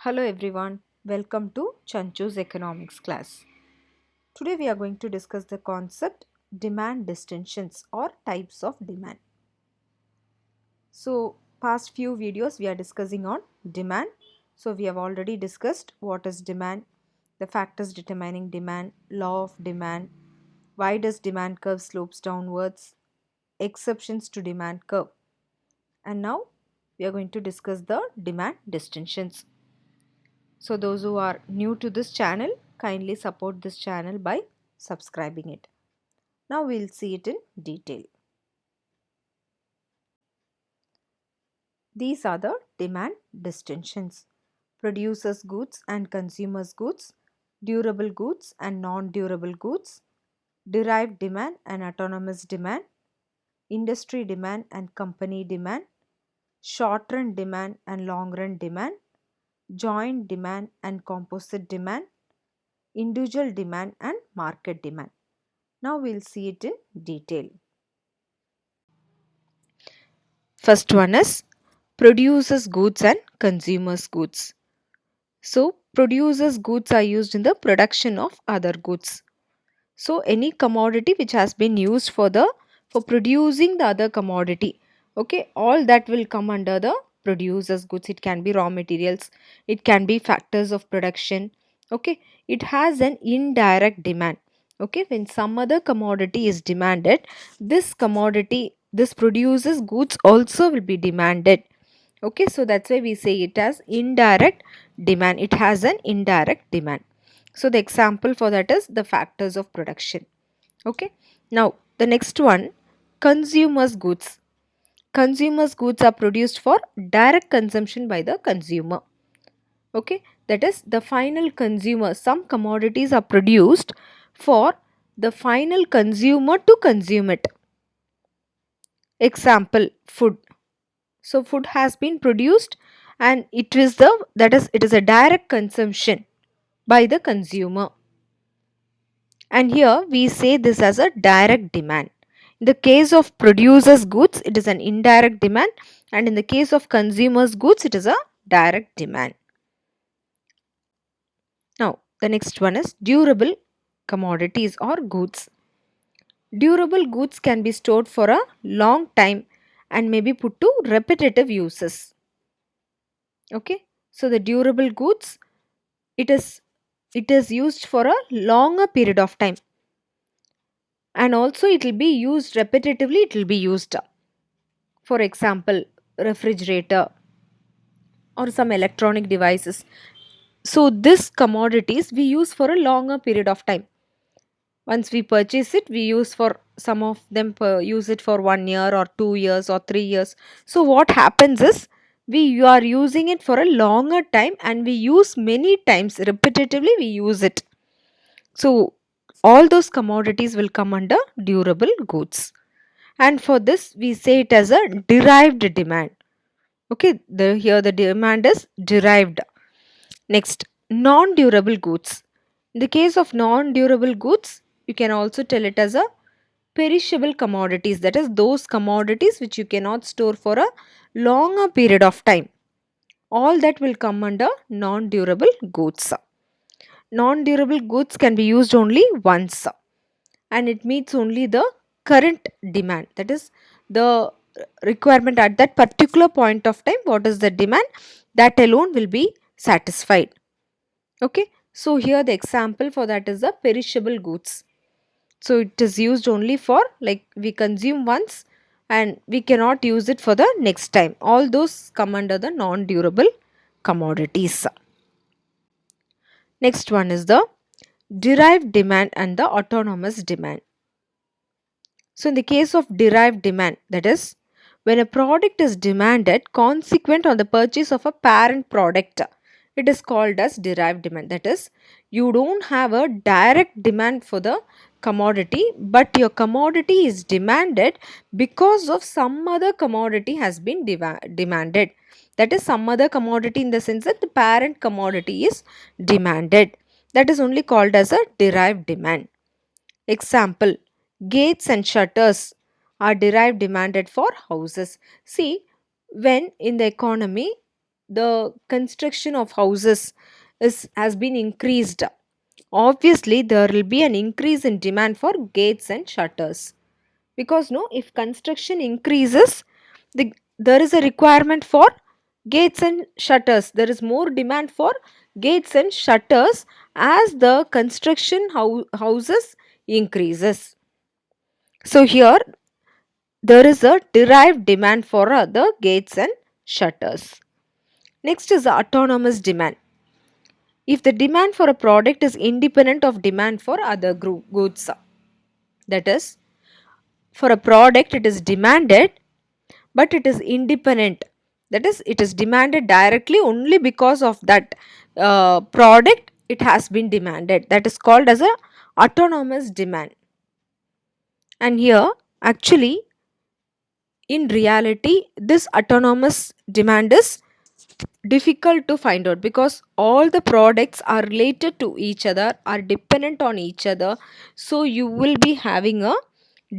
Hello everyone, welcome to Chanchu's economics class. Today we are going to discuss the concept demand distinctions or types of demand. So past few videos we are discussing on demand. So we have already discussed what is demand, the factors determining demand, law of demand, why does demand curve slopes downwards, exceptions to demand curve. And now we are going to discuss the demand distinctions. So those who are new to this channel, kindly support this channel by subscribing it. Now we'll see it in detail. These are the demand distinctions: producers goods and consumers goods, durable goods and non-durable goods, derived demand and autonomous demand, industry demand and company demand, short-run demand and long-run demand, joint demand and composite demand, individual demand and market demand. Now we'll see it in detail. First one is producers goods and consumers goods. So producers goods are used in the production of other goods. So any commodity which has been used for producing the other commodity, okay, all that will come under the producers goods. It can be raw materials, it can be factors of production, okay. It has an indirect demand, okay. When some other commodity is demanded, this producers goods also will be demanded, okay. So that's why we say it as indirect demand. It has an indirect demand. So the example for that is the factors of production, okay. Now the next one, consumers goods. Consumers goods are produced for direct consumption by the consumer, okay. That is the final consumer. Some commodities are produced for the final consumer to consume it. Example, food. So food has been produced and it is a direct consumption by the consumer. And here we say this as a direct demand. In the case of producers goods, it is an indirect demand, and in the case of consumers goods, it is a direct demand. Now the next one is durable commodities or goods. Durable goods can be stored for a long time and may be put to repetitive uses, okay. So the durable goods, it is used for a longer period of time, and also it will be used repetitively. It will be used, for example, refrigerator or some electronic devices. So this commodities we use for a longer period of time. Once we purchase it, we use for some of them use it for 1 year or 2 years or 3 years. So what happens is we are using it for a longer time and we use many times repetitively we use it. So all those commodities will come under durable goods. And for this we say it as a derived demand. Okay, here the demand is derived. Next, non-durable goods. In the case of non-durable goods, you can also tell it as a perishable commodities. That is those commodities which you cannot store for a longer period of time. All that will come under non-durable goods. Non-durable goods can be used only once and it meets only the current demand. That is the requirement at that particular point of time. What is the demand? That alone will be satisfied. Okay. So here the example for that is the perishable goods. So it is used only for, like, we consume once and we cannot use it for the next time. All those come under the non-durable commodities. Next one is the derived demand and the autonomous demand. So in the case of derived demand, that is when a product is demanded consequent on the purchase of a parent product, it is called as derived demand. That is, you don't have a direct demand for the commodity, but your commodity is demanded because of some other commodity has been demanded. That is some other commodity in the sense that the parent commodity is demanded. That is only called as a derived demand. Example, gates and shutters are derived demanded for houses. See, when in the economy the construction of houses has been increased, obviously there will be an increase in demand for gates and shutters. Because no, if construction increases, there is a requirement for gates and shutters. There is more demand for gates and shutters as the construction houses increases. So here there is a derived demand for the gates and shutters. Next is the autonomous demand. If the demand for a product is independent of demand for other goods, that is, for a product it is demanded but it is independent, that is, it is demanded directly only because of that product it has been demanded, that is called as a autonomous demand. And here actually in reality this autonomous demand is difficult to find out because all the products are related to each other, are dependent on each other, so you will be having a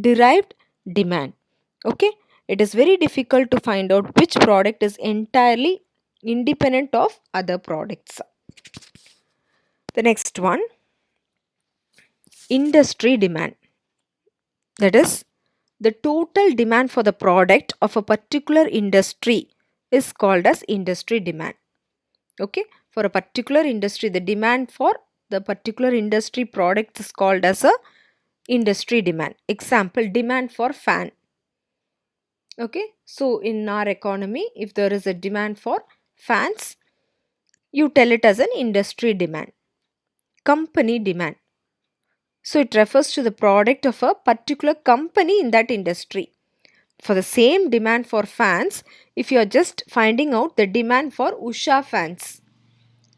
derived demand. Okay, it is very difficult to find out which product is entirely independent of other products. The next one, industry demand, that is the total demand for the product of a particular industry is called as industry demand. Okay, for a particular industry the demand for the particular industry product is called as a industry demand. Example, demand for fan. Okay, so in our economy if there is a demand for fans, you tell it as an industry demand. Company demand, so it refers to the product of a particular company in that industry. For the same demand for fans, if you are just finding out the demand for Usha fans,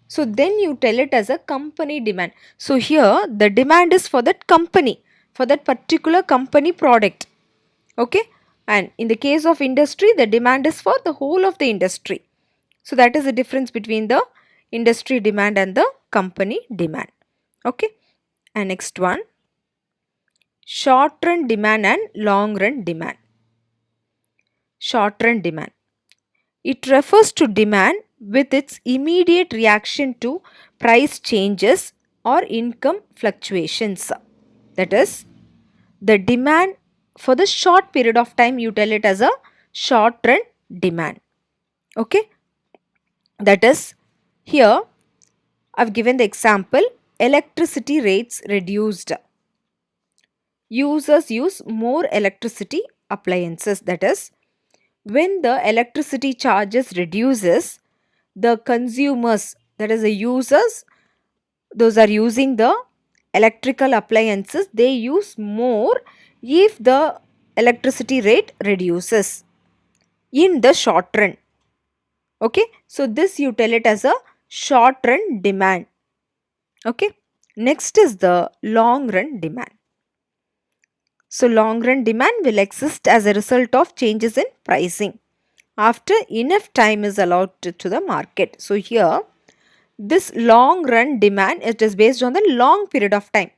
so then you tell it as a company demand. So here the demand is for that company, for that particular company product. Okay, and in the case of industry the demand is for the whole of the industry. So that is the difference between the industry demand and the company demand. Okay, and next one, short run demand and long run demand. Short run demand, it refers to demand with its immediate reaction to price changes or income fluctuations. That is, the demand for the short period of time, you tell it as a short run demand. Okay, that is, here I've given the example, electricity rates reduced. Users use more electricity appliances. That is, when the electricity charges reduces, the consumers, that is the users, those are using the electrical appliances, they use more if the electricity rate reduces in the short run. Okay, so this you tell it as a short run demand. Okay, next is the long run demand. So long run demand will exist as a result of changes in pricing after enough time is allowed to the market. So here this long run demand, it is based on the long period of time.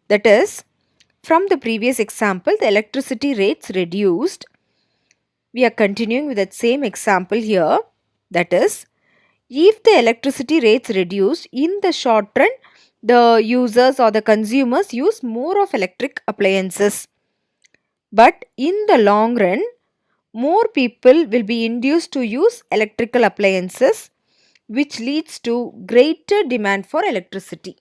That is, from the previous example the electricity rates reduced, we are continuing with that same example here. That is, if the electricity rates reduced in the short run, the users or the consumers use more of electric appliances, but in the long run more people will be induced to use electrical appliances, which leads to greater demand for electricity.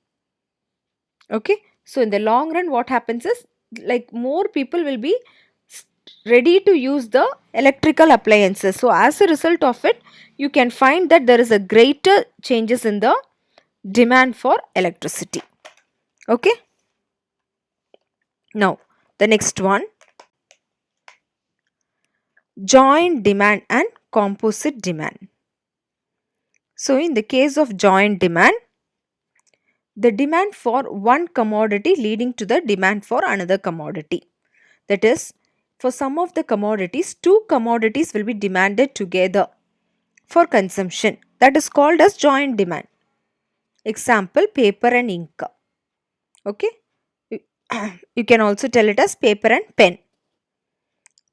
Okay, so in the long run what happens is, like, more people will be ready to use the electrical appliances, so as a result of it you can find that there is a greater changes in the demand for electricity. Okay, now the next one, joint demand and composite demand. So in the case of joint demand, the demand for one commodity leading to the demand for another commodity. That is, for some of the commodities, two commodities will be demanded together for consumption. That is called as joint demand. Example, paper and ink. Okay, you you can also tell it as paper and pen.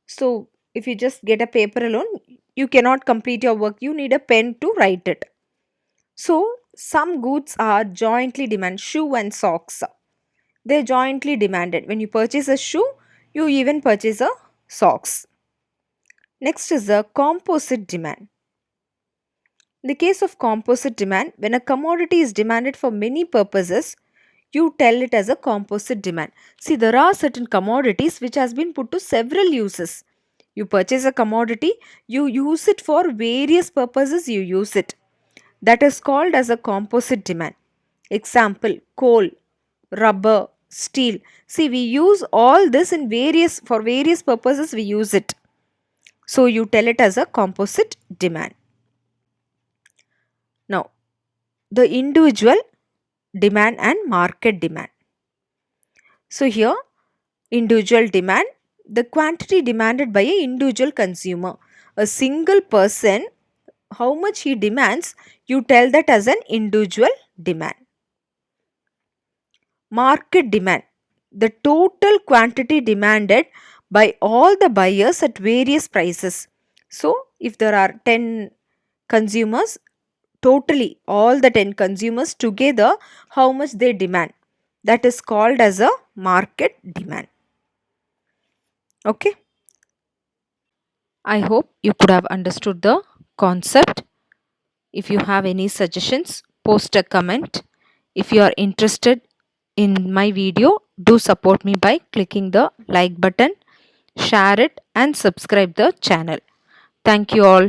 So if you just get a paper alone, you cannot complete your work, you need a pen to write it. So some goods are jointly demand, shoe and socks. They're jointly demanded. When you purchase a shoe, you even purchase a socks. Next is the composite demand. In the case of composite demand, when a commodity is demanded for many purposes, you tell it as a composite demand. See, there are certain commodities which has been put to several uses. You purchase a commodity, you use it for various purposes, you use it. That is called as a composite demand. Example, coal, rubber, steel. See, we use all this in various, for various purposes we use it. So you tell it as a composite demand. Now, the individual demand and market demand. So here, individual demand, the quantity demanded by an individual consumer. A single person, how much he demands, you tell that as an individual demand. Market demand, the total quantity demanded by all the buyers at various prices. So, if there are 10 consumers, totally all the 10 consumers together, how much they demand, that is called as a market demand. Okay, I hope you could have understood the concept. If you have any suggestions, post a comment. If you are interested in my video, do support me by clicking the like button, share it and subscribe the channel. Thank you all.